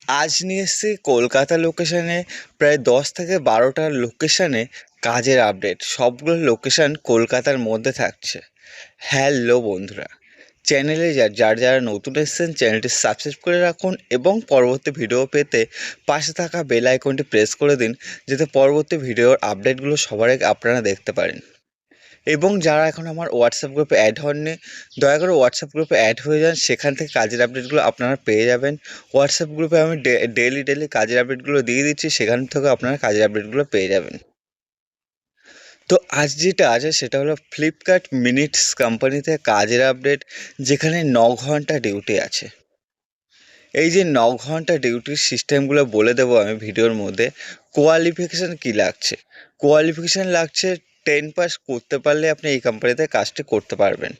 আজ নিয়ে এসেছি কলকাতা লোকেশনে প্রায় 10 থেকে 12টা লোকেশনে কাজের আপডেট। সবগুলো লোকেশন কলকাতার মধ্যে থাকছে। হ্যালো বন্ধুরা, চ্যানেলে যারা নতুন এসেছেন চ্যানেলটি সাবস্ক্রাইব করে রাখুন এবং পরবর্তী ভিডিও পেতে পাশে থাকা বেল আইকনটি প্রেস করে দিন, যাতে পরবর্তী ভিডিওর আপডেটগুলো সবার আগে আপনারা দেখতে পারেন। এবং যারা এখন আমার হোয়াটসঅ্যাপ গ্রুপে অ্যাড হননি, দয়া করে হোয়াটসঅ্যাপ গ্রুপে অ্যাড হয়ে যান। সেখান থেকে কাজের আপডেটগুলো আপনারা পেয়ে যাবেন। হোয়াটসঅ্যাপ গ্রুপে আমি ডেলি কাজের আপডেটগুলো দিয়ে দিচ্ছি, সেখান থেকে আপনারা কাজের আপডেটগুলো পেয়ে যাবেন। তো আজ যেটা আছে সেটা হলো ফ্লিপকার্ট মিনিটস কোম্পানিতে কাজের আপডেট, যেখানে 9 ঘন্টা ডিউটি আছে। এই যে 9 ঘন্টা ডিউটির সিস্টেমগুলো বলে দেবো আমি ভিডিওর মধ্যে। কোয়ালিফিকেশান কী লাগছে? কোয়ালিফিকেশান লাগছে 10 পাস করতে পারলে আপনি এই কোম্পানিতে কাজটি করতে পারবেন।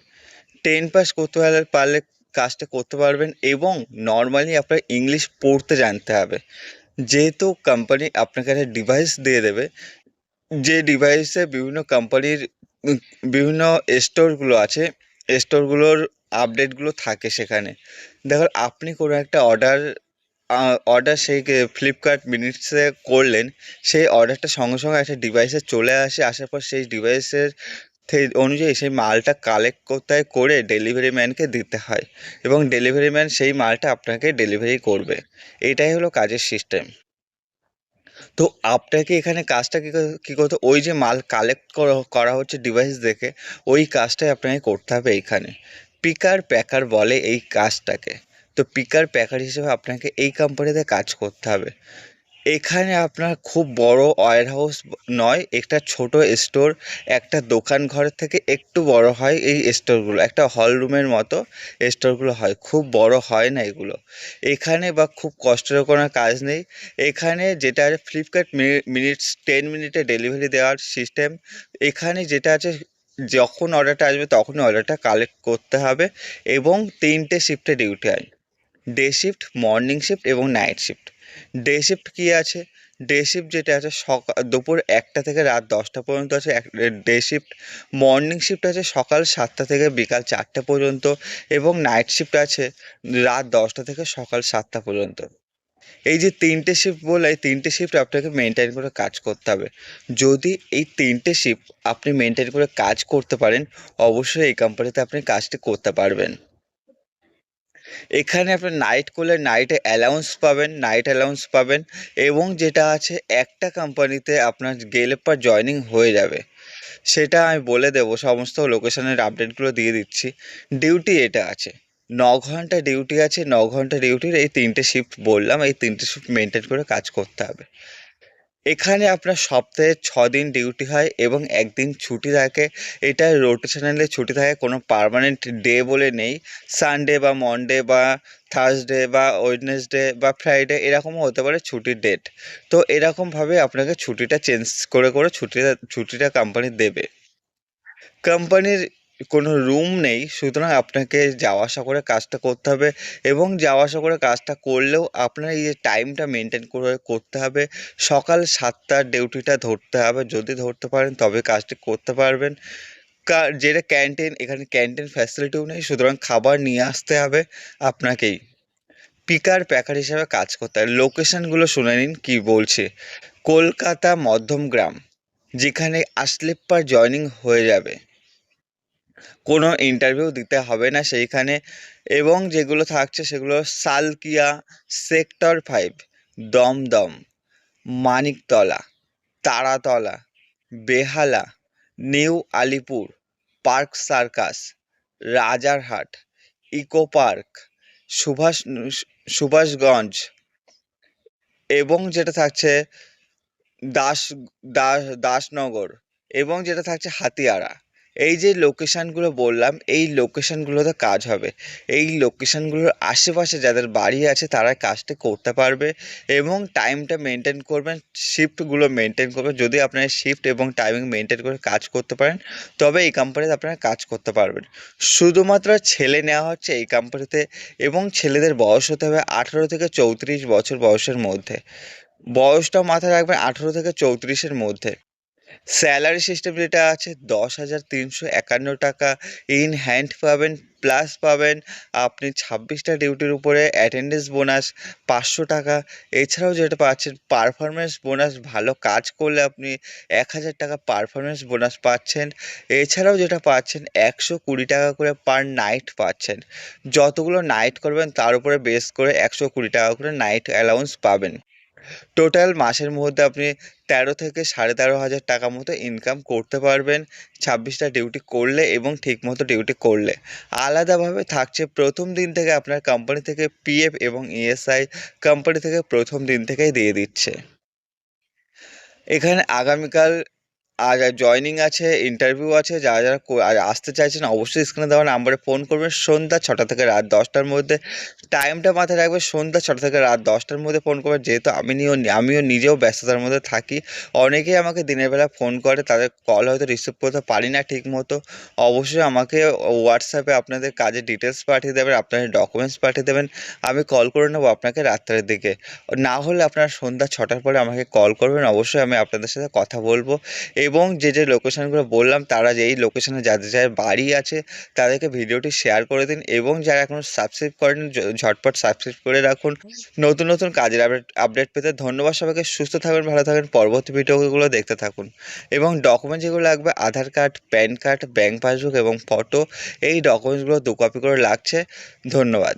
10 পাস করতে পারলে কাজটা করতে পারবেন, এবং নর্মালি আপনার ইংলিশ পড়তে জানতে হবে। যেহেতু কোম্পানি আপনাকে একটা ডিভাইস দিয়ে দেবে, যে ডিভাইসে বিভিন্ন কোম্পানির বিভিন্ন স্টোরগুলো আছে, স্টোরগুলোর আপডেটগুলো থাকে সেখানে। দেখুন, আপনি কোনো একটা অর্ডার সেই ফ্লিপকার্ট মিনিটসে করলেন, সেই অর্ডারটা সঙ্গে সঙ্গে একটা ডিভাইসে চলে আসে। আসার পর সেই ডিভাইসের অনুযায়ী সেই মালটা কালেক্ট করতে হয়, করে ডেলিভারি ম্যানকে দিতে হয়, এবং ডেলিভারি ম্যান সেই মালটা আপনাকে ডেলিভারি করবে। এটাই হলো কাজের সিস্টেম। তো আপনাকে এখানে কাজটা কী করতে, ওই যে মাল কালেক্ট করা হচ্ছে ডিভাইস দেখে, ওই কাজটাই আপনাকে করতে হবে এইখানে। পিকার প্যাকার বলে এই কাজটাকে। তো পিকার প্যাকার হিসেবে আপনাকে এই কোম্পানিতে কাজ করতে হবে। এখানে আপনার খুব বড় ওয়্যারহাউস নয়, একটা ছোট স্টোর, একটা দোকান ঘরের থেকে একটু বড় হয় এই স্টোরগুলো, একটা হল রুমের মতো স্টোরগুলো হয়, খুব বড় হয় না এগুলো। এখানে বা খুব কষ্টের কোনো কাজ নেই। এখানে যেটা আছে ফ্লিপকার্ট মিনিটস 10 মিনিটে ডেলিভারি দেওয়ার সিস্টেম। এখানে যেটা আছে, যখন অর্ডারটা আসবে তখনই অর্ডারটা কালেক্ট করতে হবে, এবং 3টে শিফটে ডিউটি হয়: ডে শিফট, মর্নিং শিফট এবং নাইট শিফট। ডে শিফট কী আছে? ডে শিফট যেটা আছে দুপুর 1টা থেকে রাত 10টা পর্যন্ত আছে ডে শিফট। মর্নিং শিফট আছে সকাল 7টা থেকে বিকাল 4টে পর্যন্ত, এবং নাইট শিফট আছে রাত 10টা থেকে সকাল 7টা পর্যন্ত। এই যে 3টে শিফট বলে, এই 3টে শিফট আপনাকে মেনটেন করে কাজ করতে হবে। যদি এই 3টে শিফট আপনি মেনটেন করে কাজ করতে পারেন, অবশ্যই এই কোম্পানিতে আপনি কাজটি করতে পারবেন। এখানে আপনার নাইট করলে নাইট অ্যালাউন্স পাবেন, এবং যেটা আছে একটা কোম্পানিতে আপনার গেলে পর জয়েনিং হয়ে যাবে। সেটা আমি বলে দেবো, সমস্ত লোকেশনের আপডেটগুলো দিয়ে দিচ্ছি। ডিউটি এটা আছে, 9 ঘন্টা ডিউটি আছে। 9 ঘন্টা ডিউটির এই 3টে শিফট বললাম, এই 3টে শিফট মেনটেন করে কাজ করতে হবে। এখানে আপনার সপ্তাহে 6 দিন ডিউটি হয় এবং 1 দিন ছুটি থাকে। এটা রোটেশনালি ছুটি থাকে, কোনো পার্মানেন্ট ডে বলে নেই। সানডে বা মন্ডে বা থার্সডে বা ওয়েডনেসডে বা ফ্রাইডে এরকমও হতে পারে ছুটির ডেট। তো এরকমভাবে আপনাকে ছুটিটা চেঞ্জ করে ছুটিটা কোম্পানি দেবে। কোম্পানির কোনো রুম নেই, সুতরাং আপনাকে যাওয়া আসা করে কাজটা করতে হবে, এবং যাওয়া আসা করে কাজটা করলেও আপনার এই যে টাইমটা মেনটেন করে করতে হবে। সকাল 7টার ডিউটিটা ধরতে হবে, যদি ধরতে পারেন তবে কাজটি করতে পারবেন। যেটা ক্যান্টিন, এখানে ক্যান্টিন ফ্যাসিলিটিও নেই, সুতরাং খাবার নিয়ে আসতে হবে আপনাকেই। পিকার প্যাকার হিসাবে কাজ করতে হয়। লোকেশনগুলো শুনে নিন কী বলছে। কলকাতা মধ্যমগ্রাম, যেখানে আসলে পর জয়েনিং হয়ে যাবে, কোনো ইন্টারভিউ দিতে হবে না সেইখানে। এবং যেগুলো থাকছে সেগুলো Salkia, sector 5, Dumdum, Maniktala, Taratala, Behala, New Alipore, Park Circus, Rajarhat, Eco Park, Subhash Subhashganj, এবং যেটা থাকছে দাস দাসনগর, এবং যেটা থাকছে হাতিয়াড়া। এই যে লোকেশানগুলো বললাম, এই লোকেশানগুলোতে কাজ হবে। এই লোকেশানগুলোর আশেপাশে যাদের বাড়ি আছে তারা কাজটা করতে পারবে, এবং টাইমটা মেনটেন করবেন, শিফটগুলো মেনটেন করবেন। যদি আপনারা শিফট এবং টাইমিং মেনটেন করে কাজ করতে পারেন, তবে এই কোম্পানিতে আপনারা কাজ করতে পারবেন। শুধুমাত্র ছেলে নেওয়া হচ্ছে এই কোম্পানিতে, এবং ছেলেদের বয়স হতে হবে 18 থেকে 34 বছর বয়সের মধ্যে। বয়সটা মাথায় রাখবেন, 18 থেকে 34-এর মধ্যে। স্যালারি সিস্টেম যেটা আছে 10,351 টাকা ইন হ্যান্ড পাবেন, প্লাস পাবেন আপনি 26টা ডিউটির উপরে অ্যাটেন্ডেন্স বোনাস 500 টাকা। এছাড়াও যেটা পাচ্ছেন পারফরমেন্স বোনাস, ভালো কাজ করলে আপনি 1,000 টাকা পারফরমেন্স বোনাস পাচ্ছেন। এছাড়াও যেটা পাচ্ছেন 120 টাকা করে পার নাইট পাচ্ছেন। যতগুলো নাইট করবেন তার উপরে বেস করে 120 টাকা করে নাইট অ্যালাউন্স পাবেন। টোটাল মাসের মধ্যে আপনি 13,000 থেকে 13,500 টাকা মতো ইনকাম করতে পারবেন 26টা ডিউটি করলে এবং ঠিকমতো ডিউটি করলে। আলাদাভাবে থাকছে প্রথম দিন থেকে আপনার কোম্পানি থেকে পিএফ এবং ইএসআই কোম্পানি থেকে প্রথম দিন থেকেই দিয়ে দিচ্ছে। এখানে আগামীকাল জয়েনিং আছে, ইন্টারভিউ আছে। যারা যারা আসতে চাইছেন অবশ্যই স্ক্রিনে দেওয়া নাম্বারে ফোন করবেন সন্ধ্যা 6টা থেকে রাত 10টার মধ্যে। টাইমটা মাথায় রাখবেন, সন্ধ্যা 6টা থেকে রাত 10টার মধ্যে ফোন করবেন, যেহেতু আমিও নিজেও ব্যস্ততার মধ্যে থাকি। অনেকেই আমাকে দিনের বেলা ফোন করে, তাদের কল হয়তো রিসিভ করতে পারি না ঠিকমতো। অবশ্যই আমাকে হোয়াটসঅ্যাপে আপনাদের কাজের ডিটেলস পাঠিয়ে দেবেন, আপনাদের ডকুমেন্টস পাঠিয়ে দেবেন। আমি কল করে নেবো আপনাকে রাত্রের দিকে। না হলে আপনারা সন্ধ্যা 6টার পরে আমাকে কল করবেন, অবশ্যই আমি আপনাদের সাথে কথা বলবো। এবং যে লোকেশানগুলো বললাম, তারা যেই লোকেশানে যাদের যাদের বাড়ি আছে তাদেরকে ভিডিওটি শেয়ার করে দিন, এবং যারা এখনও সাবস্ক্রাইব করেনি ঝটপট সাবস্ক্রাইব করে রাখুন নতুন নতুন কাজের আপডেট পেতে। ধন্যবাদ সবাইকে, সুস্থ থাকবেন, ভালো থাকবেন, পরবর্তী ভিডিওগুলো দেখতে থাকুন। এবং ডকুমেন্ট যেগুলো লাগবে Aadhaar card, PAN card, bank passbook এবং ফটো, এই ডকুমেন্টসগুলো 2 কপি করে লাগছে। ধন্যবাদ।